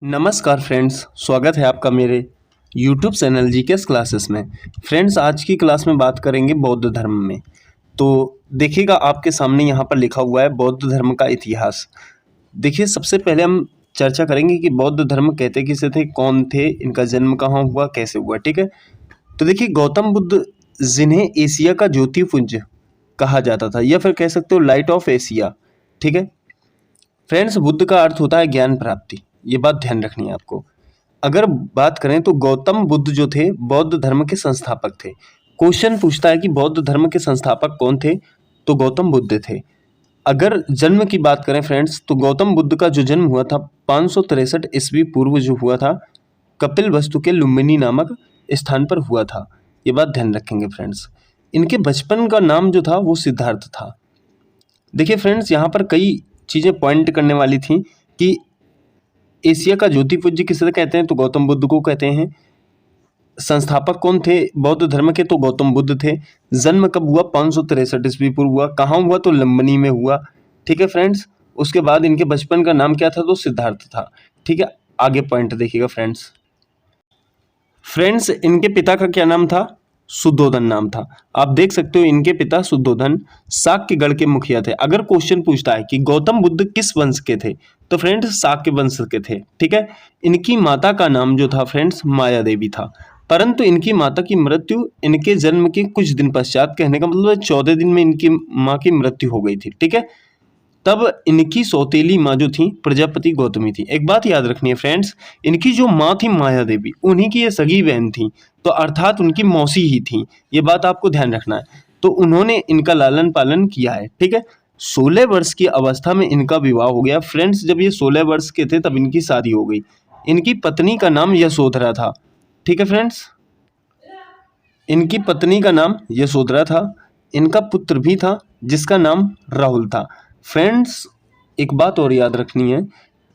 नमस्कार फ्रेंड्स, स्वागत है आपका मेरे YouTube चैनल जीकेएस क्लासेस में। फ्रेंड्स, आज की क्लास में बात करेंगे बौद्ध धर्म में। तो देखिएगा आपके सामने यहाँ पर लिखा हुआ है बौद्ध धर्म का इतिहास। देखिए, सबसे पहले हम चर्चा करेंगे कि बौद्ध धर्म कहते किसे थे, कौन थे, इनका जन्म कहाँ हुआ, कैसे हुआ। ठीक है, तो देखिए गौतम बुद्ध, जिन्हें एशिया का ज्योतिपुंज कहा जाता था या फिर कह सकते हो लाइट ऑफ एशिया। ठीक है फ्रेंड्स, बुद्ध का अर्थ होता है ज्ञान प्राप्ति, ये बात ध्यान रखनी है आपको। अगर बात करें तो गौतम बुद्ध जो थे बौद्ध धर्म के संस्थापक थे। क्वेश्चन पूछता है कि बौद्ध धर्म के संस्थापक कौन थे, तो गौतम बुद्ध थे। अगर जन्म की बात करें फ्रेंड्स, तो गौतम बुद्ध का जो जन्म हुआ था 563 ईस्वी पूर्व जो हुआ था, कपिल वस्तु के लुम्बिनी नामक स्थान पर हुआ था। ये बात ध्यान रखेंगे फ्रेंड्स। इनके बचपन का नाम जो था वो सिद्धार्थ था। देखिए फ्रेंड्स, यहाँ पर कई चीज़ें पॉइंट करने वाली थी कि एशिया का ज्योतिपुंज किसे कहते हैं, तो गौतम बुद्ध को कहते हैं। संस्थापक कौन थे बौद्ध धर्म के, तो गौतम बुद्ध थे। जन्म कब हुआ, 563 ईस्वी पूर्व हुआ। कहाँ हुआ, तो लुम्बिनी में हुआ। ठीक है फ्रेंड्स, उसके बाद इनके बचपन का नाम क्या था, तो सिद्धार्थ था। ठीक है, आगे पॉइंट देखिएगा फ्रेंड्स। इनके पिता का क्या नाम था, शुद्धोधन नाम था। आप देख सकते हो इनके पिता शुद्धोधन शाक्य गढ़ के मुखिया थे। अगर क्वेश्चन पूछता है कि गौतम बुद्ध किस वंश के थे, तो फ्रेंड्स शाक्य वंश के थे। ठीक है, इनकी माता का नाम जो था फ्रेंड्स माया देवी था, परंतु इनकी माता की मृत्यु इनके जन्म के कुछ दिन पश्चात, कहने का मतलब 14 दिन में इनकी माँ की मृत्यु हो गई थी। ठीक है, तब इनकी सौतेली माँ जो थी प्रजापति गौतमी थी। एक बात याद रखनी है फ्रेंड्स, इनकी जो माँ थी माया देवी, उन्हीं की ये सगी बहन थी, तो अर्थात उनकी मौसी ही थी। ये बात आपको ध्यान रखना है। तो उन्होंने इनका लालन पालन किया है। ठीक है, 16 वर्ष की अवस्था में इनका विवाह हो गया। फ्रेंड्स, जब ये 16 वर्ष के थे तब इनकी शादी हो गई। इनकी पत्नी का नाम यशोधरा था। ठीक है फ्रेंड्स, इनकी पत्नी का नाम यशोधरा था। इनका पुत्र भी था जिसका नाम राहुल था। फ्रेंड्स, एक बात और याद रखनी है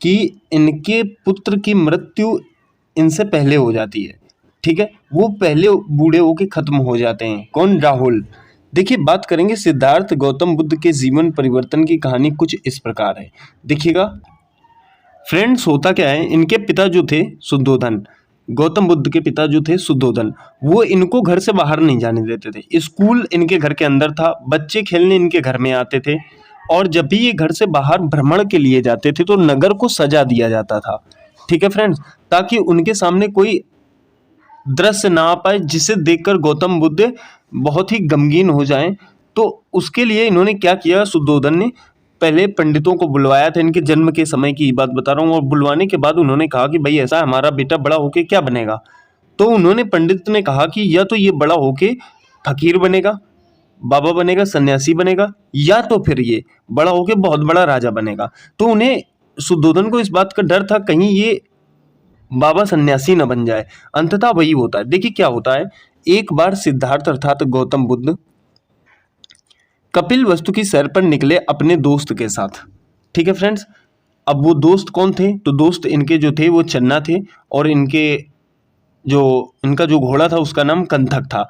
कि इनके पुत्र की मृत्यु इनसे पहले हो जाती है। ठीक है, वो पहले बूढ़े होके खत्म हो जाते हैं। कौन, राहुल। देखिए, बात करेंगे सिद्धार्थ गौतम बुद्ध के जीवन परिवर्तन की कहानी कुछ इस प्रकार है। देखिएगा फ्रेंड्स, होता क्या है, इनके पिता जो थे शुद्धोधन, गौतम बुद्ध के पिता जो थे शुद्धोधन, वो इनको घर से बाहर नहीं जाने देते थे। स्कूल इनके घर के अंदर था, बच्चे खेलने इनके घर में आते थे, और जब भी ये घर से बाहर भ्रमण के लिए जाते थे तो नगर को सजा दिया जाता था। ठीक है फ्रेंड्स, ताकि उनके सामने कोई दृश्य ना आ पाए जिसे देखकर गौतम बुद्ध बहुत ही गमगीन हो जाएं। तो उसके लिए इन्होंने क्या किया, शुद्धोधन ने पहले पंडितों को बुलवाया था। इनके जन्म के समय की बात बता रहा हूँ। और बुलवाने के बाद उन्होंने कहा कि भाई ऐसा हमारा बेटा बड़ा होके क्या बनेगा। तो उन्होंने, पंडित ने कहा कि या तो ये बड़ा होके फकीर बनेगा, बाबा बनेगा, सन्यासी बनेगा, या तो फिर ये बड़ा होके बहुत बड़ा राजा बनेगा। तो उन्हें, शुद्धोधन को इस बात का डर था कहीं ये बाबा सन्यासी न बन जाए। अंततः वही होता है। देखिए क्या होता है, एक बार सिद्धार्थ अर्थात गौतम बुद्ध कपिल वस्तु की सैर पर निकले अपने दोस्त के साथ। ठीक है फ्रेंड्स, अब वो दोस्त कौन थे, तो दोस्त इनके जो थे वो चन्ना थे, और इनका जो घोड़ा था उसका नाम कंथक था।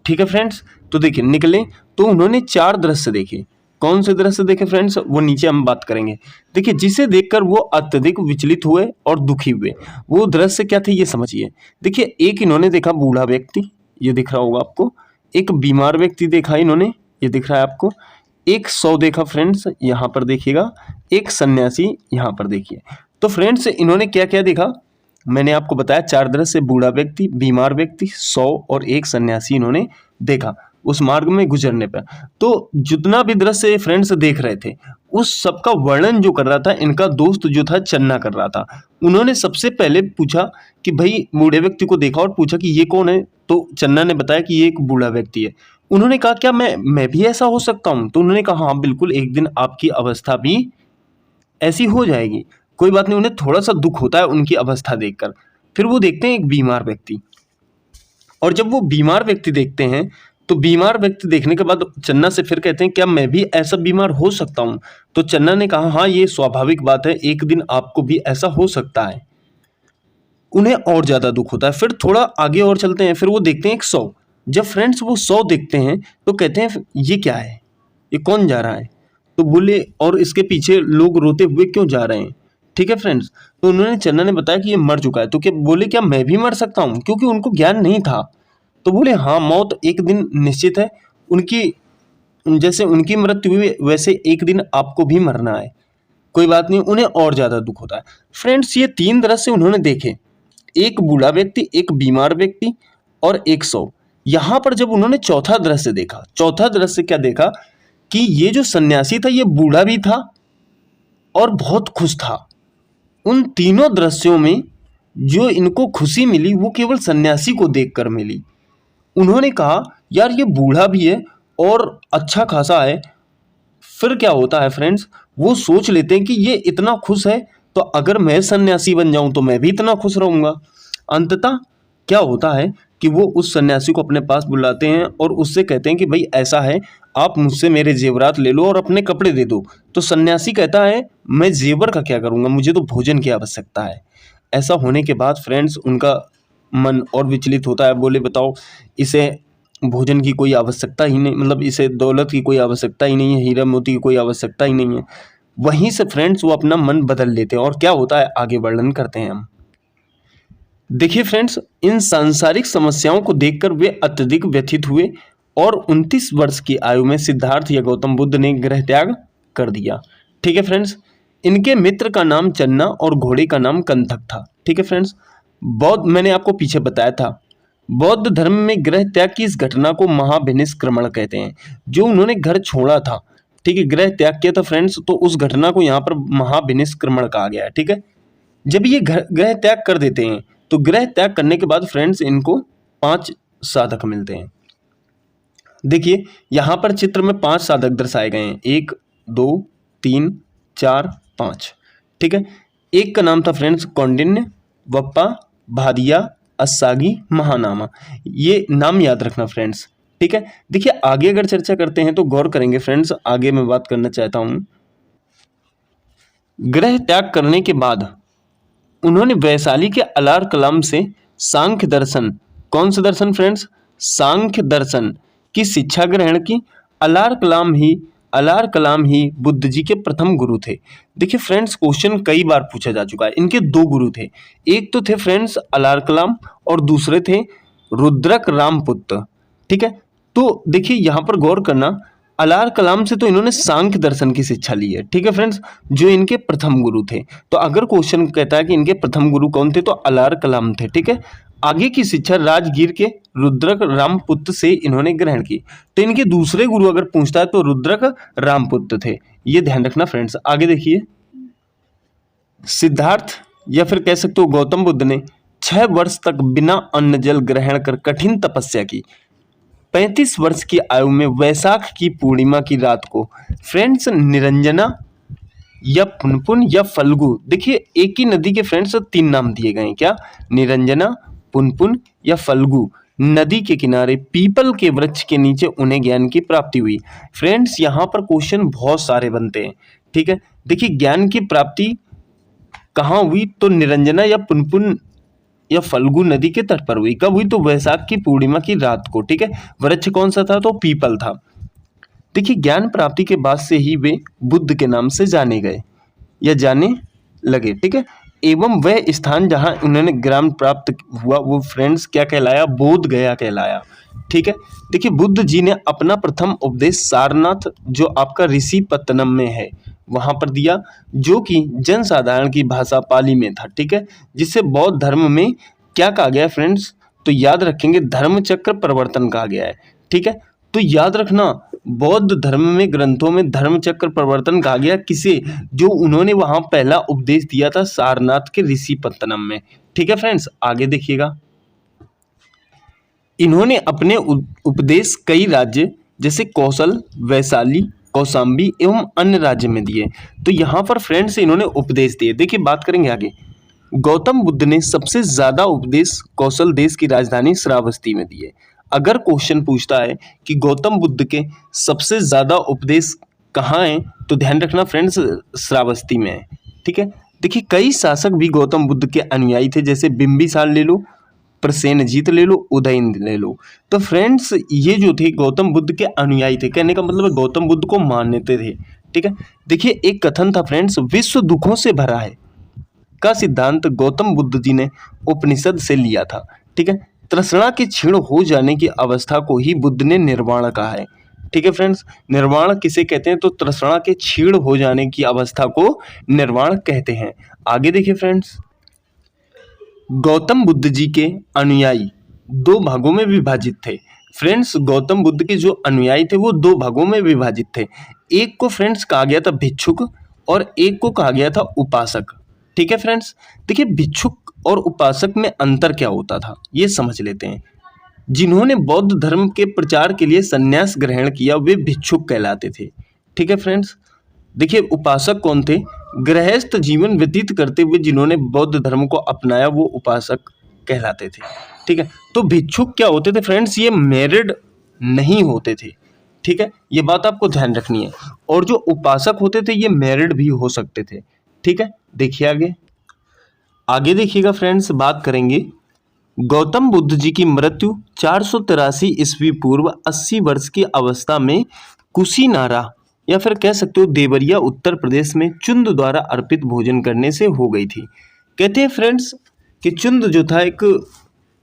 ठीक है फ्रेंड्स, तो देखिए निकले तो उन्होंने 4 दृश्य देखे। कौन से दृश्य देखे फ्रेंड्स, वो नीचे हम बात करेंगे। देखिए, जिसे देखकर वो अत्यधिक विचलित हुए और दुखी हुए। वो दृश्य क्या थे, ये समझिए। देखिए, एक इन्होंने देखा बूढ़ा व्यक्ति, ये दिख रहा होगा आपको। एक बीमार व्यक्ति देखा इन्होंने, ये दिख रहा है आपको। एक 100 देखा फ्रेंड्स, यहाँ पर देखिएगा। एक सन्यासी, यहाँ पर देखिए। तो फ्रेंड्स, इन्होंने क्या क्या देखा, मैंने आपको बताया 4 दृश्य, बूढ़ा व्यक्ति, बीमार व्यक्ति, 100 और एक सन्यासी इन्होंने देखा उस मार्ग में गुजरने पर। तो जितना भी दृश्य फ्रेंड्स देख रहे थे, उस सब का वर्णन जो कर रहा था इनका दोस्त जो था चन्ना कर रहा था। उन्होंने सबसे पहले पूछा कि भाई, बूढ़े व्यक्ति को देखा और पूछा कि ये कौन है, तो चन्ना ने बताया कि ये एक बूढ़ा व्यक्ति है। उन्होंने कहा क्या मैं भी ऐसा हो सकता हूँ, तो उन्होंने कहा हाँ बिल्कुल, एक दिन आपकी अवस्था भी ऐसी हो जाएगी, कोई बात नहीं। उन्हें थोड़ा सा दुख होता है उनकी अवस्था देखकर। फिर वो देखते हैं एक बीमार व्यक्ति, और जब वो बीमार व्यक्ति देखते हैं तो बीमार व्यक्ति देखने के बाद चन्ना से फिर कहते हैं क्या मैं भी ऐसा बीमार हो सकता हूँ, तो चन्ना ने कहा हाँ ये स्वाभाविक बात है, एक दिन आपको भी ऐसा हो सकता है। उन्हें और ज्यादा दुख होता है। फिर थोड़ा आगे और चलते हैं, फिर वो देखते हैं एक 100। जब फ्रेंड्स वो 100 देखते हैं तो कहते हैं ये क्या है, ये कौन जा रहा है, तो बोले और इसके पीछे लोग रोते हुए क्यों जा रहे हैं, ठीक है फ्रेंड्स। तो उन्होंने चन्ना ने बताया कि ये मर चुका है। तो क्या बोले क्या मैं भी मर सकता हूँ, क्योंकि उनको ज्ञान नहीं था। तो बोले हाँ, मौत एक दिन निश्चित है, उनकी जैसे उनकी मृत्यु हुई वैसे एक दिन आपको भी मरना है, कोई बात नहीं। उन्हें और ज्यादा दुख होता है। फ्रेंड्स ये तीन दृश्य उन्होंने देखे, एक बूढ़ा व्यक्ति, एक बीमार व्यक्ति और एक शव। यहां पर जब उन्होंने चौथा दृश्य देखा, चौथा दृश्य क्या देखा कि ये जो सन्यासी था ये बूढ़ा भी था और बहुत खुश था। उन तीनों दृश्यों में जो इनको खुशी मिली वो केवल सन्यासी को देखकर मिली। उन्होंने कहा यार ये बूढ़ा भी है और अच्छा खासा है, फिर क्या होता है फ्रेंड्स, वो सोच लेते हैं कि ये इतना खुश है तो अगर मैं सन्यासी बन जाऊं तो मैं भी इतना खुश रहूंगा। अंततः क्या होता है कि वो उस सन्यासी को अपने पास बुलाते हैं और उससे कहते हैं कि भाई ऐसा है, आप मुझसे मेरे जेवरात ले लो और अपने कपड़े दे दो। तो सन्यासी कहता है मैं जेवर का क्या करूंगा, मुझे तो भोजन की आवश्यकता है। ऐसा होने के बाद फ्रेंड्स उनका मन और विचलित होता है। बोले बताओ, इसे भोजन की कोई आवश्यकता ही नहीं, मतलब इसे दौलत की कोई आवश्यकता ही नहीं है, हीरा मोती की कोई आवश्यकता ही नहीं है। वहीं से फ्रेंड्स वो अपना मन बदल लेते हैं और क्या होता है आगे वर्णन करते हैं हम। देखिए फ्रेंड्स, इन सांसारिक समस्याओं को देखकर वे अत्यधिक व्यथित हुए और 29 वर्ष की आयु में सिद्धार्थ या गौतम बुद्ध ने गृह त्याग कर दिया। ठीक है फ्रेंड्स, इनके मित्र का नाम चन्ना और घोड़े का नाम कंथक था। ठीक है फ्रेंड्स, बौद्ध, मैंने आपको पीछे बताया था, बौद्ध धर्म में गृह त्याग की इस घटना को महाविनिष्क्रमण कहते हैं। जो उन्होंने घर छोड़ा था, ठीक है, गृह त्याग किया था फ्रेंड्स, तो उस घटना को यहाँ पर महाविनिष्क्रमण कहा गया है। ठीक है, जब ये गृह त्याग कर देते हैं तो गृह त्याग करने के बाद फ्रेंड्स इनको 5 साधक मिलते हैं। देखिए यहां पर चित्र में 5 साधक दर्शाए गए हैं, 1 2 3 4 5। ठीक है, एक का नाम था फ्रेंड्स कौंडिन्य, वप्पा, भादिया, अस्सागी, महानामा। ये नाम याद रखना फ्रेंड्स। ठीक है, देखिए आगे अगर चर्चा करते हैं तो गौर करेंगे फ्रेंड्स। आगे मैं बात करना चाहता हूं, गृह त्याग करने के बाद उन्होंने वैशाली के अलार कलाम से सांख्य दर्शन, कौन सा दर्शन फ्रेंड्स, सांख्य दर्शन की शिक्षा ग्रहण की। अलार कलाम ही बुद्ध जी के प्रथम गुरु थे। देखिए फ्रेंड्स, क्वेश्चन कई बार पूछा जा चुका है। इनके 2 गुरु थे, एक तो थे फ्रेंड्स अलार कलाम और दूसरे थे रुद्रक रामपुत्र। ठीक है, तो देखिए यहां पर गौर करना, अलार कलाम से तो इन्होंने सांख्य दर्शन की शिक्षा ली है। ठीक है फ्रेंड्स, जो इनके प्रथम गुरु थे। तो अगर क्वेश्चन कहता है कि इनके प्रथम गुरु कौन थे, तो अलार कलाम थे। ठीक है, आगे की शिक्षा राजगीर के रुद्रक रामपुत्र से इन्होंने ग्रहण की। तो इनके दूसरे गुरु अगर पूछता है तो रुद्रक रामपुत्र थे, ये ध्यान रखना फ्रेंड्स। आगे देखिए, सिद्धार्थ या फिर कह सकते हो गौतम बुद्ध ने 6 वर्ष तक बिना अन्न जल ग्रहण कर कठिन तपस्या की। 35 वर्ष की आयु में वैशाख की पूर्णिमा की रात को फ्रेंड्स निरंजना या पुनपुन या फल्गु, देखिए एक ही नदी के फ्रेंड्स 3 नाम दिए गए हैं, क्या, निरंजना, पुनपुन या फल्गु, नदी के किनारे पीपल के वृक्ष के नीचे उन्हें ज्ञान की प्राप्ति हुई। फ्रेंड्स यहाँ पर क्वेश्चन बहुत सारे बनते हैं। ठीक है, देखिए ज्ञान की प्राप्ति कहाँ हुई, तो निरंजना या पुनपुन या फल्गु नदी के तट पर हुई। कब हुई, तो वैशाख की पूर्णिमा की रात को। ठीक है, वृक्ष कौन सा था, तो पीपल था। देखिए ज्ञान प्राप्ति के बाद से ही वे बुद्ध के नाम से जाने गए या जाने लगे। ठीक है, एवं वह स्थान जहां उन्होंने ज्ञान प्राप्त हुआ वो फ्रेंड्स क्या कहलाया, बोध गया कहलाया। ठीक है, देखिए बुद्ध जी ने अपना प्रथम उपदेश सारनाथ, जो आपका ऋषि पत्तनम में है, वहां पर दिया, जो कि जनसाधारण की भाषा पाली में था। ठीक है, जिसे बौद्ध धर्म में क्या कहा गया फ्रेंड्स, तो याद रखेंगे धर्म चक्र प्रवर्तन कहा गया है। ठीक है, तो याद रखना बौद्ध धर्म में ग्रंथों में धर्म चक्र प्रवर्तन कहा गया किसे, जो उन्होंने वहां पहला उपदेश दिया था सारनाथ के ऋषि पत्तनम में। ठीक है फ्रेंड्स, आगे देखिएगा, इन्होंने अपने उपदेश कई राज्य जैसे कौशल, वैशाली, कौशाम्बी एवं अन्य राज्य में दिए। तो यहाँ पर फ्रेंड्स इन्होंने उपदेश दिए। देखिए बात करेंगे आगे, गौतम बुद्ध ने सबसे ज्यादा उपदेश कौशल देश की राजधानी श्रावस्ती में दिए। अगर क्वेश्चन पूछता है कि गौतम बुद्ध के सबसे ज्यादा उपदेश कहाँ हैं, तो ध्यान रखना फ्रेंड्स श्रावस्ती में है। ठीक है, देखिए कई शासक भी गौतम बुद्ध के अनुयायी थे, जैसे बिंबिसार ले लो, प्रसेनजीत ले लो, उदयन ले लो। तो फ्रेंड्स ये जो थे गौतम बुद्ध के अनुयायी थे, कहने का मतलब गौतम बुद्ध को मानते थे। ठीक है, देखिए एक कथन था फ्रेंड्स, विश्व दुखों से भरा है का सिद्धांत गौतम बुद्ध जी ने उपनिषद से लिया था। ठीक है, तृष्णा के क्षीण हो जाने की अवस्था को ही बुद्ध ने निर्वाण कहा है। ठीक है फ्रेंड्स, निर्वाण किसे कहते हैं? तो तृष्णा के क्षीण हो जाने की अवस्था को निर्वाण कहते हैं। आगे देखिए फ्रेंड्स, गौतम बुद्ध जी के अनुयायी दो भागों में विभाजित थे। फ्रेंड्स, गौतम बुद्ध के जो अनुयायी थे वो दो भागों में विभाजित थे। एक को फ्रेंड्स कहा गया था भिक्षुक और एक को कहा गया था उपासक। ठीक है फ्रेंड्स, देखिए भिक्षुक और उपासक में अंतर क्या होता था ये समझ लेते हैं। जिन्होंने बौद्ध धर्म के प्रचार के लिए संन्यास ग्रहण किया वे भिक्षुक कहलाते थे। ठीक है फ्रेंड्स, देखिए उपासक कौन थे? गृहस्थ जीवन व्यतीत करते हुए जिन्होंने बौद्ध धर्म को अपनाया वो उपासक कहलाते थे। ठीक है, तो भिक्षुक क्या होते थे फ्रेंड्स? ये मैरिड नहीं होते थे। ठीक है, ये बात आपको ध्यान रखनी है। और जो उपासक होते थे ये मैरिड भी हो सकते थे। ठीक है, देखिए आगे देखिएगा फ्रेंड्स, बात करेंगे गौतम बुद्ध जी की मृत्यु 483 ईस्वी पूर्व 80 वर्ष की अवस्था में कुशीनारा या फिर कह सकते हो देवरिया उत्तर प्रदेश में चुंद द्वारा अर्पित भोजन करने से हो गई थी। कहते हैं फ्रेंड्स कि चुंद जो था, एक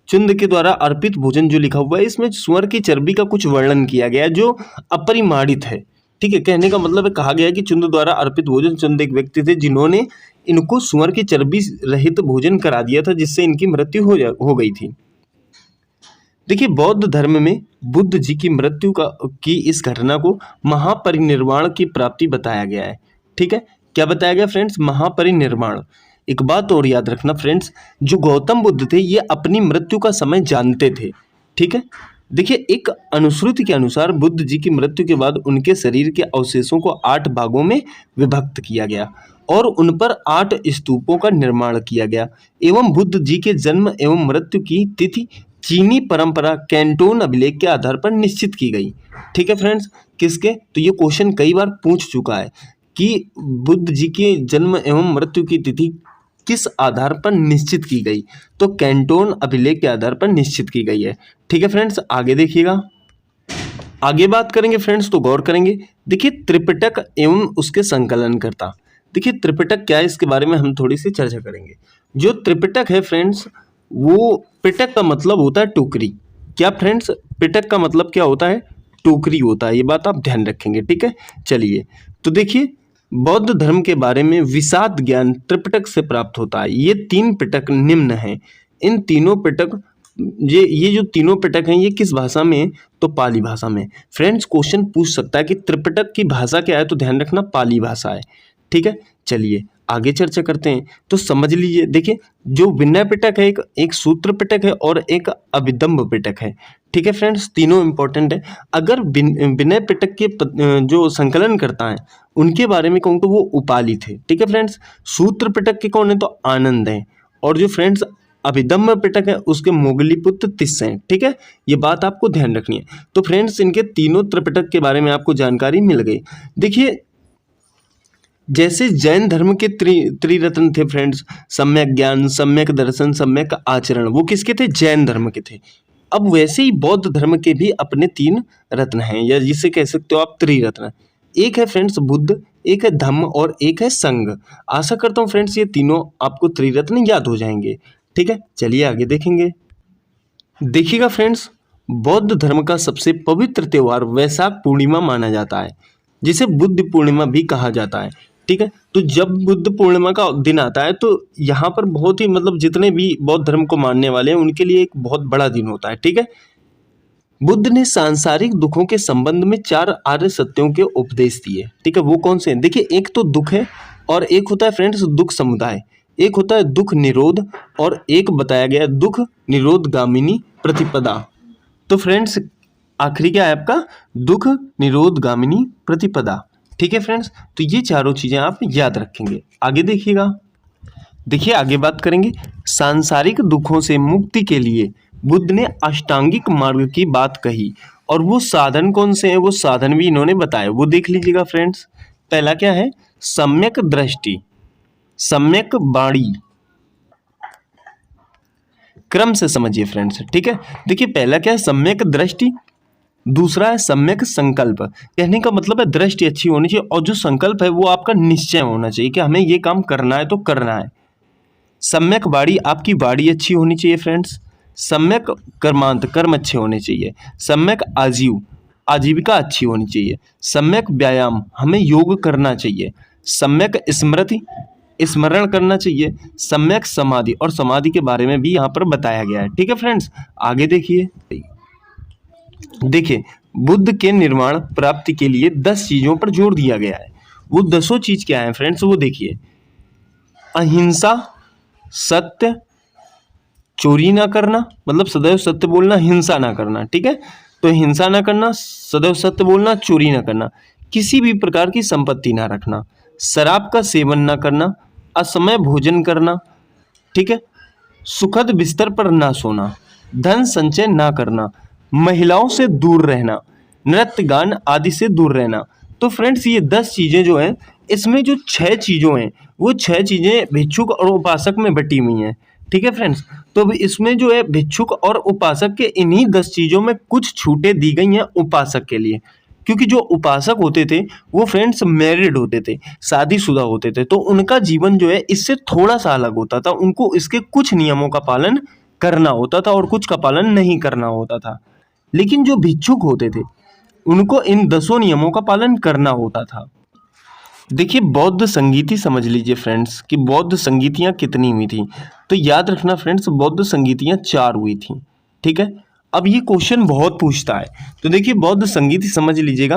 चुंद के द्वारा अर्पित भोजन जो लिखा हुआ है इसमें सुअर की चर्बी का कुछ वर्णन किया गया है जो अपरिमाणित है। ठीक है, कहने का मतलब है, कहा गया है कि चुंद द्वारा अर्पित भोजन, चुंद एक व्यक्ति थे जिन्होंने इनको सुअर की चर्बी रहित भोजन करा दिया था जिससे इनकी मृत्यु हो गई थी। देखिए बौद्ध धर्म में बुद्ध जी की मृत्यु की इस घटना को महापरिनिर्वाण की प्राप्ति बताया गया है। ठीक है, क्या बताया गया फ्रेंड्स? महापरिनिर्वाण। एक बात और याद रखना फ्रेंड्स, जो गौतम बुद्ध थे ये अपनी मृत्यु का समय जानते थे। ठीक है, देखिए एक अनुश्रुति के अनुसार बुद्ध जी की मृत्यु के बाद उनके शरीर के अवशेषों को 8 भागों में विभक्त किया गया और उन पर 8 स्तूपों का निर्माण किया गया एवं बुद्ध जी के जन्म एवं मृत्यु की तिथि चीनी परंपरा कैंटोन अभिलेख के आधार पर निश्चित की गई। ठीक है फ्रेंड्स, किसके? तो ये क्वेश्चन कई बार पूछ चुका है कि बुद्ध जी के जन्म एवं मृत्यु की तिथि किस आधार पर निश्चित की गई? तो कैंटोन अभिलेख के आधार पर निश्चित की गई है। ठीक है फ्रेंड्स, आगे देखिएगा, आगे बात करेंगे फ्रेंड्स तो गौर करेंगे। देखिए त्रिपिटक एवं उसके संकलनकर्ता। देखिए त्रिपिटक क्या है इसके बारे में हम थोड़ी सी चर्चा करेंगे। जो त्रिपिटक है फ्रेंड्स, वो पिटक का मतलब होता है टोकरी। क्या फ्रेंड्स? पिटक का मतलब क्या होता है? टोकरी होता है। ये बात आप ध्यान रखेंगे। ठीक है, चलिए तो देखिए बौद्ध धर्म के बारे में विशद ज्ञान त्रिपिटक से प्राप्त होता है। ये 3 पिटक निम्न हैं। इन तीनों पिटक ये जो तीनों पिटक हैं ये किस भाषा में है? तो पाली भाषा में। फ्रेंड्स क्वेश्चन पूछ सकता है कि त्रिपिटक की भाषा क्या है, तो ध्यान रखना पाली भाषा है। ठीक है, चलिए आगे चर्चा करते हैं। तो समझ लीजिए, देखिए जो विनय पिटक है एक सूत्र पिटक है और एक अभिदम्भ पिटक है। ठीक है फ्रेंड्स, तीनों इंपॉर्टेंट है। अगर विनय पिटक के जो संकलन करता है उनके बारे में कहूँ तो वो उपाली थे। ठीक है फ्रेंड्स, सूत्र पिटक के कौन है? तो आनंद है। और जो फ्रेंड्स अभिदम्भ पिटक है उसके मोगलीपुत्र तिस्स हैं। ठीक है, ये बात आपको ध्यान रखनी है। तो फ्रेंड्स इनके तीनों त्रिपिटक के बारे में आपको जानकारी मिल गई। देखिए जैसे जैन धर्म के त्रिरत्न थे फ्रेंड्स, सम्यक ज्ञान, सम्यक दर्शन, सम्यक आचरण, वो किसके थे? जैन धर्म के थे। अब वैसे ही बौद्ध धर्म के भी अपने 3 रत्न हैं, या जिसे कह सकते हो आप त्रिरत्न। एक है फ्रेंड्स बुद्ध, एक है धम्म और एक है संघ। आशा करता हूँ फ्रेंड्स ये तीनों आपको त्रिरत्न याद हो जाएंगे। ठीक है, चलिए आगे देखेंगे। देखिएगा फ्रेंड्स, बौद्ध धर्म का सबसे पवित्र त्यौहार वैशाख पूर्णिमा माना जाता है, जिसे बुद्ध पूर्णिमा भी कहा जाता है। ठीक है, तो जब बुद्ध पूर्णिमा का दिन आता है तो यहाँ पर बहुत ही जितने भी बौद्ध धर्म को मानने वाले हैं उनके लिए एक बहुत बड़ा दिन होता है। ठीक है, बुद्ध ने सांसारिक दुखों के संबंध में 4 आर्य सत्यों के उपदेश दिए। ठीक है, वो कौन से हैं? देखिए एक तो दुख है और एक होता है फ्रेंड्स दुख समुदाय, एक होता है दुख निरोध और एक बताया गया दुख निरोध गामिनी प्रतिपदा। तो फ्रेंड्स आखिरी क्या है आपका? दुख निरोध गामिनी प्रतिपदा। ठीक है फ्रेंड्स, तो ये चारों चीजें आप याद रखेंगे। आगे देखिएगा, देखिए आगे बात करेंगे सांसारिक दुखों से मुक्ति के लिए बुद्ध ने अष्टांगिक मार्ग की बात कही और वो साधन कौन से हैं वो साधन भी इन्होंने बताए, वो देख लीजिएगा फ्रेंड्स। पहला क्या है? सम्यक दृष्टि, सम्यक वाणी। क्रम से समझिए फ्रेंड्स। ठीक है, देखिए पहला क्या है? सम्यक दृष्टि। दूसरा है सम्यक संकल्प। कहने का मतलब है दृष्टि अच्छी होनी चाहिए और जो संकल्प है वो आपका निश्चय होना चाहिए कि हमें ये काम करना है तो करना है। सम्यक वाणी, आपकी वाणी अच्छी होनी चाहिए फ्रेंड्स। सम्यक कर्मांत, कर्म अच्छे होने चाहिए। सम्यक आजीव, आजीविका अच्छी होनी चाहिए। सम्यक व्यायाम, हमें योग करना चाहिए। सम्यक स्मृति, स्मरण करना चाहिए। सम्यक समाधि, और समाधि के बारे में भी यहाँ पर बताया गया है। ठीक है फ्रेंड्स, आगे देखिए। देखिए, बुद्ध के निर्माण प्राप्ति के लिए 10 चीजों पर जोर दिया गया है। वो 10 चीज क्या है फ्रेंड्स, वो देखिए। अहिंसा, सत्य, चोरी ना करना, मतलब सदैव सत्य बोलना, हिंसा ना करना। ठीक है, तो हिंसा ना करना, सदैव सत्य बोलना, चोरी ना करना, किसी भी प्रकार की संपत्ति ना रखना, शराब का सेवन ना करना, असमय भोजन करना। ठीक है, सुखद बिस्तर पर ना सोना, धन संचय ना करना, महिलाओं से दूर रहना, नृत्य गान आदि से दूर रहना। तो फ्रेंड्स, ये 10 चीजें जो हैं, इसमें जो 6 चीजों हैं, वो 6 चीजें भिक्षुक और उपासक में बटी हुई हैं। ठीक है फ्रेंड्स, तो अब इसमें जो है भिक्षुक और उपासक के इन्हीं 10 चीजों में कुछ छूटें दी गई हैं उपासक के लिए, क्योंकि जो उपासक होते थे वो फ्रेंड्स मैरिड होते थे, शादीशुदा होते थे, तो उनका जीवन जो है इससे थोड़ा सा अलग होता था। उनको इसके कुछ नियमों का पालन करना होता था और कुछ का पालन नहीं करना होता था। लेकिन जो भिक्षुक होते थे उनको इन 10 नियमों का पालन करना होता था। देखिए, बौद्ध संगीति समझ लीजिए फ्रेंड्स कि बौद्ध संगीतियाँ कितनी हुई थी। तो याद रखना फ्रेंड्स, बौद्ध संगीतियाँ 4 हुई थी। ठीक है, अब ये क्वेश्चन बहुत पूछता है, तो देखिए बौद्ध संगीति समझ लीजिएगा,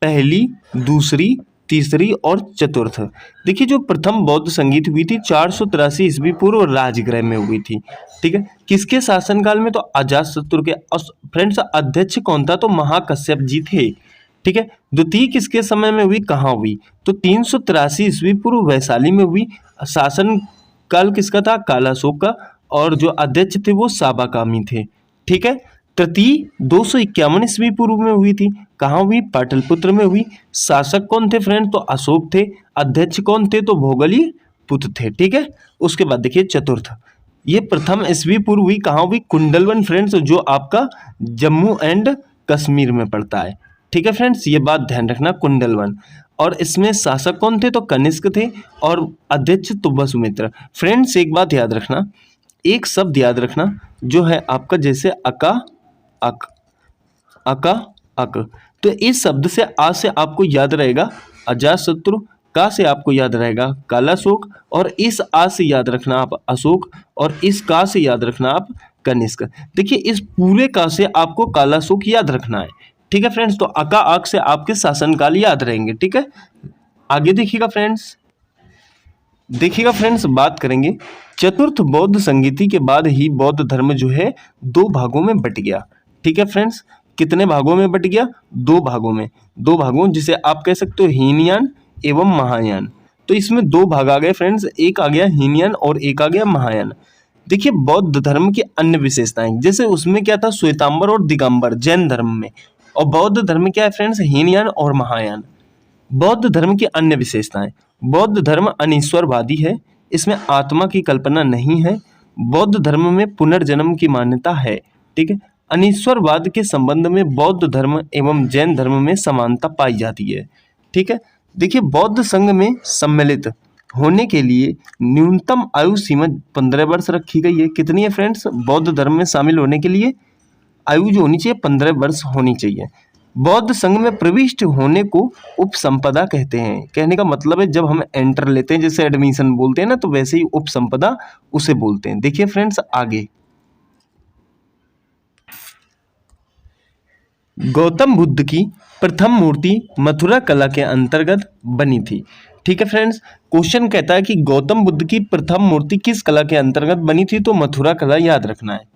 पहली, दूसरी, तीसरी और चतुर्थ। देखिए, जो प्रथम बौद्ध संगीत हुई थी 483 ईस्वी पूर्व राजगृह में हुई थी। ठीक है, किसके शासनकाल में, तो अजातशत्रु के। और फ्रेंड्स, अध्यक्ष कौन था, तो महाकश्यप जी थे। ठीक है, द्वितीय किसके समय में हुई, कहाँ हुई, तो 383 ईस्वी पूर्व वैशाली में हुई। शासन काल किसका था, कालाशोक का, और जो अध्यक्ष थे वो साबाकामी थे। ठीक है, तृतीय 251 ईस्वी पूर्व में हुई थी, कहाँ हुई, पाटलिपुत्र में हुई। शासक कौन थे फ्रेंड, तो अशोक थे। अध्यक्ष कौन थे, तो भोगली पुत्र थे। ठीक है, उसके बाद देखिए चतुर्थ, ये प्रथम ईस्वी पूर्व हुई, कहाँ हुई, कुंडलवन फ्रेंड्स, जो आपका जम्मू एंड कश्मीर में पड़ता है। ठीक है फ्रेंड्स, ये बात ध्यान रखना, कुंडलवन। और इसमें शासक कौन थे, तो कनिष्क थे, और अध्यक्ष तो वसुमित्र। फ्रेंड्स, एक बात याद रखना, एक शब्द याद रखना जो है आपका, जैसे अका, अक, अका, अक, तो इस शब्द से आ से आपको याद रहेगा अजातशत्रु, का से आपको याद रहेगा कालाशोक, और इस आ से याद रखना आप अशोक, और इस का से याद रखना आप कनिष्क। देखिए, इस पूरे का से आपको कालाशोक याद रखना है। ठीक है फ्रेंड्स, तो अका आक से आपके शासनकाल याद रहेंगे। ठीक है, आगे देखिएगा फ्रेंड्स। देखिएगा फ्रेंड्स, बात करेंगे चतुर्थ बौद्ध संगीति के बाद ही बौद्ध धर्म जो है 2 भागों में बट गया। ठीक है फ्रेंड्स, कितने भागों में बट गया, 2 भागों में, 2 भागों, जिसे आप कह सकते हो हीनयान एवं महायान। तो इसमें 2 भाग आ गए फ्रेंड्स, एक आ गया हीनयान और एक आ गया महायान। देखिए, बौद्ध धर्म की अन्य विशेषताएं, जैसे उसमें क्या था, श्वेतांबर और दिगंबर जैन धर्म में, और बौद्ध धर्म क्या है फ्रेंड्स, हीनयान और महायान। बौद्ध धर्म की अन्य विशेषताएं, बौद्ध धर्म अनीश्वरवादी है, इसमें आत्मा की कल्पना नहीं है। बौद्ध धर्म में पुनर्जन्म की मान्यता है। ठीक है, अनीश्वरवाद के संबंध में बौद्ध धर्म एवं जैन धर्म में समानता पाई जाती है। ठीक है, देखिए, बौद्ध संघ में सम्मिलित होने के लिए न्यूनतम आयु सीमा 15 वर्ष रखी गई है। कितनी है फ्रेंड्स, बौद्ध धर्म में शामिल होने के लिए आयु जो होनी चाहिए 15 वर्ष होनी चाहिए। बौद्ध संघ में प्रविष्ट होने को उपसंपदा कहते हैं। कहने का मतलब है, जब हम एंटर लेते हैं, जैसे एडमिशन बोलते हैं ना, तो वैसे ही उपसंपदा उसे बोलते हैं। देखिए फ्रेंड्स, आगे गौतम बुद्ध की प्रथम मूर्ति मथुरा कला के अंतर्गत बनी थी। ठीक है फ्रेंड्स, क्वेश्चन कहता है कि गौतम बुद्ध की प्रथम मूर्ति किस कला के अंतर्गत बनी थी, तो मथुरा कला याद रखना है।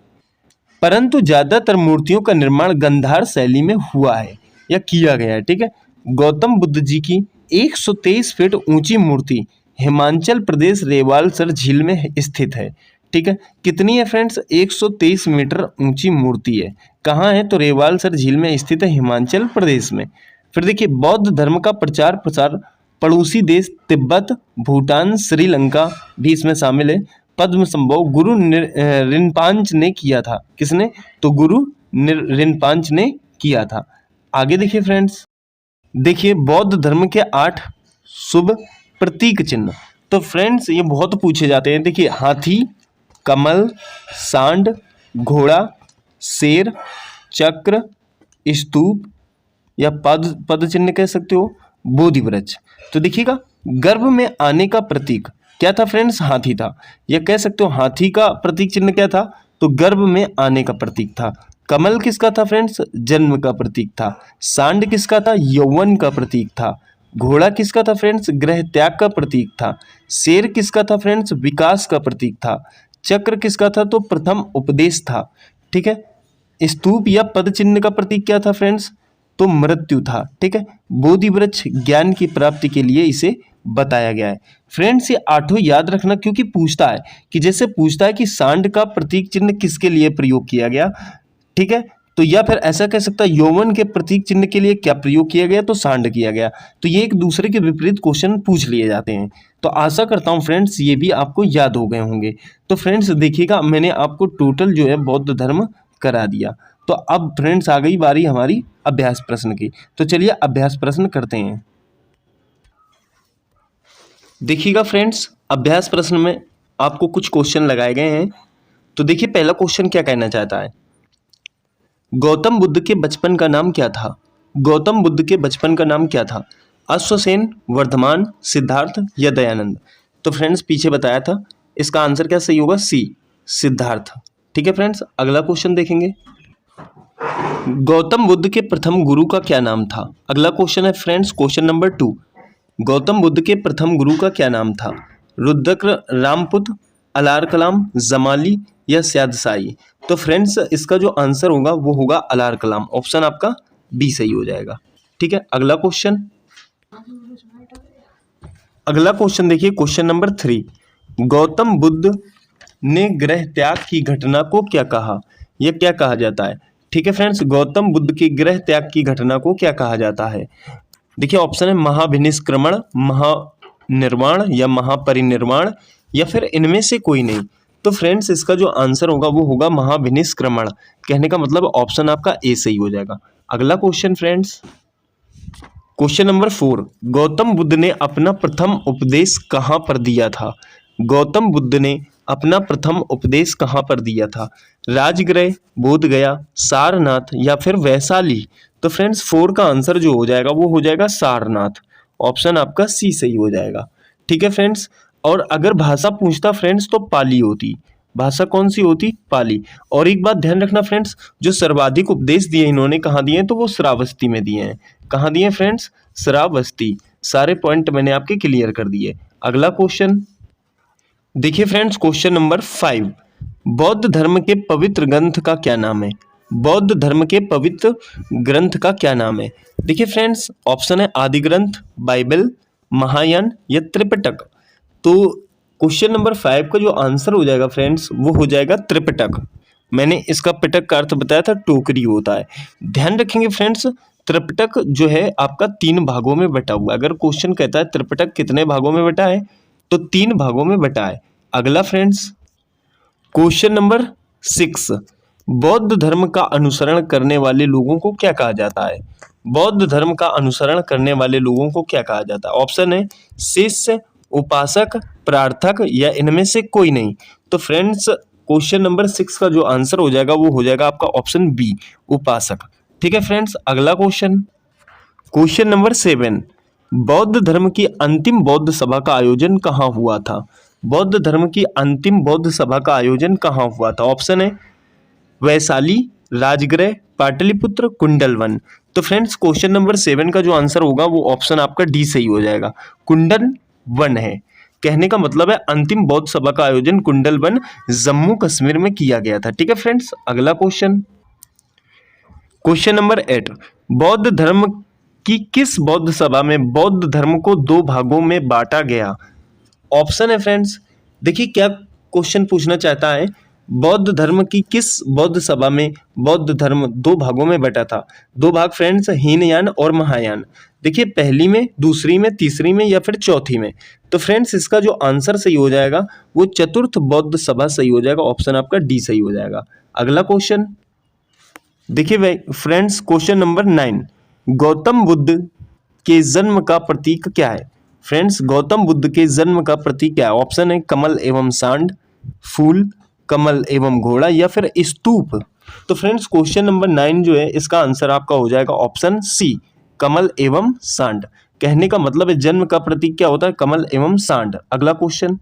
परंतु ज्यादातर मूर्तियों का निर्माण गंधार शैली में हुआ है या किया गया है। ठीक है, गौतम बुद्ध जी की 123 फीट ऊंची मूर्ति हिमाचल प्रदेश रेवालसर झील में स्थित है। ठीक है, कितनी है फ्रेंड्स, 123 मीटर ऊंची मूर्ति है। कहाँ है, तो रेवालसर झील में स्थित है, हिमाचल प्रदेश में। फिर देखिए, बौद्ध धर्म का प्रचार प्रसार पड़ोसी देश तिब्बत, भूटान, श्रीलंका भी इसमें शामिल है। पद्म संभव गुरु रिनपांच ने किया था। किसने, तो गुरु रिनपांच ने किया था। आगे देखिए फ्रेंड्स, देखिए बौद्ध धर्म के 8 शुभ प्रतीक चिन्ह। तो फ्रेंड्स ये बहुत पूछे जाते हैं। देखिए, हाथी, कमल, सांड, घोड़ा, शेर, चक्र, स्तूप या पद चिन्ह कह सकते हो, बोधि वृक्ष। तो देखिएगा, गर्भ में आने का प्रतीक क्या था फ्रेंड्स? हाथी था। या कह सकते हो हाथी का प्रतीक चिन्ह क्या था? तो गर्भ में आने का प्रतीक था। कमल किसका था फ्रेंड्स? जन्म का प्रतीक था। सांड किसका था? यौवन का प्रतीक था। घोड़ा किसका था फ्रेंड्स? गृह त्याग का प्रतीक था। शेर किसका था फ्रेंड्स? विकास का प्रतीक था। चक्र किसका था? तो प्रथम उपदेश था। ठीक है। स्तूप या पद चिन्ह का प्रतीक क्या था फ्रेंड्स? तो मृत्यु था। ठीक है। बोधि वृक्ष ज्ञान की प्राप्ति के लिए इसे बताया गया है। फ्रेंड्स ये आठों याद रखना, क्योंकि पूछता है कि जैसे पूछता है कि सांड का प्रतीक चिन्ह किसके लिए प्रयोग किया गया, ठीक है, तो या फिर ऐसा कह सकता है यौवन के प्रतीक चिन्ह के लिए क्या प्रयोग किया गया, तो सांड किया गया। तो ये एक दूसरे के विपरीत क्वेश्चन पूछ लिए जाते हैं। तो आशा करता हूँ फ्रेंड्स ये भी आपको याद हो गए होंगे। तो फ्रेंड्स देखिएगा, मैंने आपको टोटल जो है बौद्ध धर्म करा दिया। तो अब फ्रेंड्स आ गई बारी हमारी अभ्यास प्रश्न की। तो चलिए अभ्यास प्रश्न करते हैं। देखिएगा फ्रेंड्स, अभ्यास प्रश्न में आपको कुछ क्वेश्चन लगाए गए हैं। तो देखिए पहला क्वेश्चन क्या कहना चाहता है, गौतम बुद्ध के बचपन का नाम क्या था? गौतम बुद्ध के बचपन का नाम क्या था? अश्वसेन, वर्धमान, सिद्धार्थ या दयानंद? तो फ्रेंड्स पीछे बताया था, इसका आंसर क्या सही होगा? सी, सिद्धार्थ। ठीक है फ्रेंड्स, अगला क्वेश्चन देखेंगे। गौतम बुद्ध के प्रथम गुरु का क्या नाम था? अगला क्वेश्चन है friends question number 2। Gautam Buddha के प्रथम गुरु का क्या नाम था? रुद्रक, रामपुत, अलार कलाम, जमाली या स्यादसाई? तो फ्रेंड्स इसका जो आंसर होगा वो होगा अलार कलाम। ऑप्शन आपका बी सही हो जाएगा। ठीक है। अगला क्वेश्चन देखिए, क्वेश्चन नंबर 3। गौतम बुद्ध ने गृह त्याग की घटना को क्या कहा? यह क्या कहा जाता है? ठीक है फ्रेंड्स, गौतम बुद्ध के गृह त्याग की घटना को क्या कहा जाता है? देखिए ऑप्शन है महाविनिष्क्रमण, महानिर्वाण या महापरिनिर्वाण या फिर इनमें से कोई नहीं। तो फ्रेंड्स इसका जो आंसर होगा वो होगा महाविनिष्क्रमण। कहने का मतलब ऑप्शन आपका ए सही हो जाएगा। अगला question friends, question number 4। Gautam Buddha ने अपना प्रथम उपदेश कहाँ पर दिया था? गौतम बुद्ध ने अपना प्रथम उपदेश कहाँ पर दिया था? राजगृह, बोधगया, सारनाथ या फिर वैशाली? तो फ्रेंड्स 4 का आंसर जो हो जाएगा वो हो जाएगा सारनाथ। ऑप्शन आपका सी सही हो जाएगा। ठीक है फ्रेंड्स, और अगर भाषा पूछता फ्रेंड्स तो पाली होती। भाषा कौन सी होती? पाली। और एक बात ध्यान रखना फ्रेंड्स, जो सर्वाधिक उपदेश दिए इन्होंने कहाँ दिए हैं? तो वो श्रावस्ती में दिए हैं। कहाँ दिए फ्रेंड्स? श्रावस्ती। सारे पॉइंट मैंने आपके क्लियर कर दिए। अगला क्वेश्चन देखिए फ्रेंड्स, क्वेश्चन नंबर 5। बौद्ध धर्म के पवित्र ग्रंथ का क्या नाम है? बौद्ध धर्म के पवित्र ग्रंथ का क्या नाम है? देखिए फ्रेंड्स ऑप्शन है आदि ग्रंथ, बाइबल, महायान या त्रिपिटक। तो क्वेश्चन नंबर 5 का जो आंसर हो जाएगा फ्रेंड्स वो हो जाएगा त्रिपिटक। मैंने इसका पिटक का अर्थ बताया था, टोकरी होता है। ध्यान रखेंगे फ्रेंड्स, त्रिपिटक जो है आपका 3 भागों में बटा हुआ है। अगर क्वेश्चन कहता है त्रिपिटक कितने भागों में बटा है, तो 3 भागों में बटा है। अगला फ्रेंड्स क्वेश्चन नंबर 6। बौद्ध धर्म का अनुसरण करने वाले लोगों को क्या कहा जाता है? बौद्ध धर्म का अनुसरण करने वाले लोगों को क्या कहा जाता है? ऑप्शन है शिष्य, उपासक, प्रार्थक या इनमें से कोई नहीं। तो फ्रेंड्स क्वेश्चन नंबर 6 का जो आंसर हो जाएगा वो हो जाएगा आपका ऑप्शन बी, उपासक। ठीक है फ्रेंड्स, अगला क्वेश्चन, क्वेश्चन नंबर 7। बौद्ध धर्म की अंतिम बौद्ध सभा का आयोजन कहाँ हुआ था? बौद्ध धर्म की अंतिम बौद्ध सभा का आयोजन कहाँ हुआ था? ऑप्शन है वैशाली, राजगृह, पाटलिपुत्र, कुंडलवन। तो फ्रेंड्स क्वेश्चन नंबर 7 का जो आंसर होगा वो ऑप्शन आपका डी सही हो जाएगा, कुंडलवन है। कहने का मतलब है अंतिम बौद्ध सभा का आयोजन कुंडलवन जम्मू कश्मीर में किया गया था। ठीक है फ्रेंड्स, अगला क्वेश्चन, क्वेश्चन नंबर 8। बौद्ध धर्म की किस बौद्ध सभा में बौद्ध धर्म को 2 भागों में बांटा गया? ऑप्शन है फ्रेंड्स, देखिए क्या क्वेश्चन पूछना चाहता है, बौद्ध धर्म की किस बौद्ध सभा में बौद्ध धर्म 2 भागों में बटा था? 2 भाग फ्रेंड्स, हीनयान और महायान। देखिए पहली में, दूसरी में, तीसरी में या फिर चौथी में। तो फ्रेंड्स इसका जो आंसर सही हो जाएगा वो चतुर्थ बौद्ध सभा सही हो जाएगा। ऑप्शन आपका डी सही हो जाएगा। अगला क्वेश्चन देखिए friends, question number 9। Gautam Buddha के जन्म का प्रतीक क्या है? फ्रेंड्स गौतम बुद्ध के जन्म का प्रतीक क्या है? ऑप्शन है कमल एवं सांड, फूल, कमल एवं घोड़ा या फिर स्तूप। तो फ्रेंड्स क्वेश्चन नंबर 9 जो है इसका आंसर आपका हो जाएगा ऑप्शन सी, कमल एवं सांड। कहने का मतलब है जन्म का प्रतीक क्या होता है? कमल एवं सांड। अगला क्वेश्चन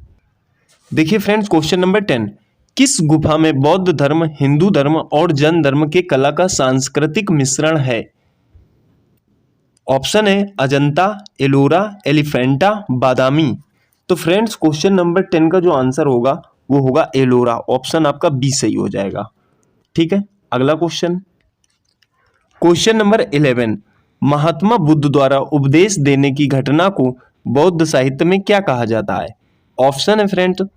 देखिए फ्रेंड्स, क्वेश्चन नंबर 10, किस गुफा में बौद्ध धर्म, हिंदू धर्म और जैन धर्म के कला का सांस्कृतिक मिश्रण है? ऑप्शन है अजंता, एलोरा, एलिफेंटा, बादामी। तो फ्रेंड्स क्वेश्चन नंबर 10 का जो आंसर होगा वो होगा एलोरा। ऑप्शन आपका बी सही हो जाएगा। ठीक है, अगला question, question number 11, Mahatma Buddha द्वारा उपदेश देने की घटना को बौद्ध साहित्य में क्या कहा जाता है? ऑप्शन है फ्रेंड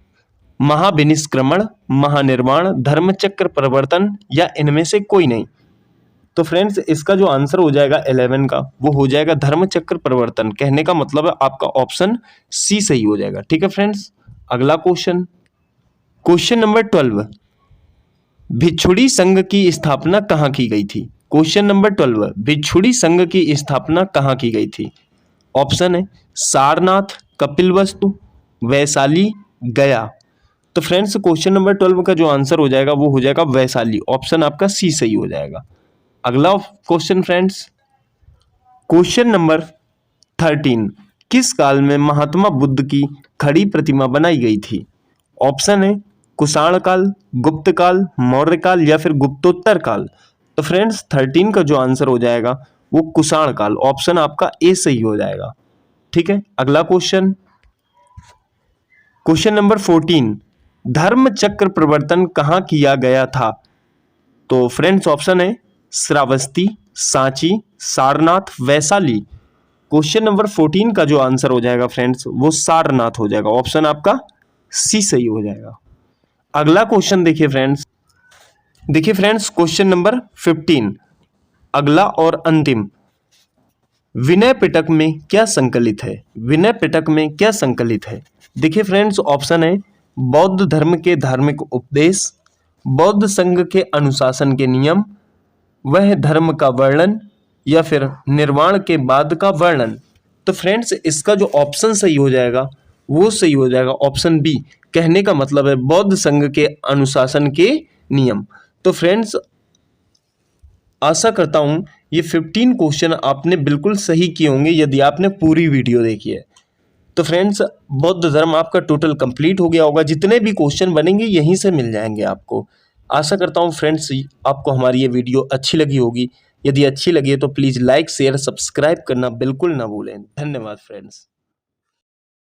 महाविनिष्क्रमण, महानिर्वाण, धर्मचक्र प्रवर्तन या इनमें से कोई नहीं। तो फ्रेंड्स इसका जो आंसर हो जाएगा 11 का वो हो जाएगा धर्मचक्र प्रवर्तन। कहने का मतलब है आपका ऑप्शन सी सही हो जाएगा। ठीक है फ्रेंड्स, अगला क्वेश्चन, क्वेश्चन नंबर 12, भिक्षुणी संघ की स्थापना कहाँ की गई थी? क्वेश्चन नंबर 12, भिक्षुणी संघ की स्थापना कहाँ की गई थी? ऑप्शन है सारनाथ, कपिलवस्तु, वैशाली, गया। तो फ्रेंड्स क्वेश्चन नंबर 12 का जो आंसर हो जाएगा वो हो जाएगा वैशाली। ऑप्शन आपका सी सही हो जाएगा। अगला क्वेश्चन फ्रेंड्स, क्वेश्चन नंबर 13, किस काल में महात्मा बुद्ध की खड़ी प्रतिमा बनाई गई थी? ऑप्शन है कुषाण काल, गुप्त काल, मौर्य काल या फिर गुप्तोत्तर काल। तो फ्रेंड्स 13 का जो आंसर हो जाएगा वो कुषाण काल। ऑप्शन आपका ए सही हो जाएगा। ठीक है, अगला क्वेश्चन, क्वेश्चन नंबर 14, धर्म चक्र प्रवर्तन कहाँ किया गया था? तो फ्रेंड्स ऑप्शन है श्रावस्ती, सांची, सारनाथ, वैशाली। क्वेश्चन नंबर 14 का जो आंसर हो जाएगा फ्रेंड्स वो सारनाथ हो जाएगा। ऑप्शन आपका सी सही हो जाएगा। अगला क्वेश्चन देखिए फ्रेंड्स क्वेश्चन नंबर 15, अगला और अंतिम, विनय पिटक में क्या संकलित है? विनय पिटक में क्या संकलित है? देखिए फ्रेंड्स ऑप्शन है बौद्ध धर्म के धार्मिक उपदेश, बौद्ध संघ के अनुशासन के नियम, वह धर्म का वर्णन या फिर निर्वाण के बाद का वर्णन। तो फ्रेंड्स इसका जो ऑप्शन सही हो जाएगा वो सही हो जाएगा ऑप्शन बी। कहने का मतलब है बौद्ध संघ के अनुशासन के नियम। तो फ्रेंड्स आशा करता हूं ये 15 क्वेश्चन आपने बिल्कुल सही किए होंगे यदि आपने पूरी वीडियो देखी है। तो फ्रेंड्स बौद्ध धर्म आपका टोटल कंप्लीट हो गया होगा। जितने भी क्वेश्चन बनेंगे यहीं से मिल जाएंगे आपको। आशा करता हूँ फ्रेंड्स आपको हमारी ये वीडियो अच्छी लगी होगी। यदि अच्छी लगी है तो प्लीज़ लाइक, शेयर, सब्सक्राइब करना बिल्कुल ना भूलें। धन्यवाद फ्रेंड्स।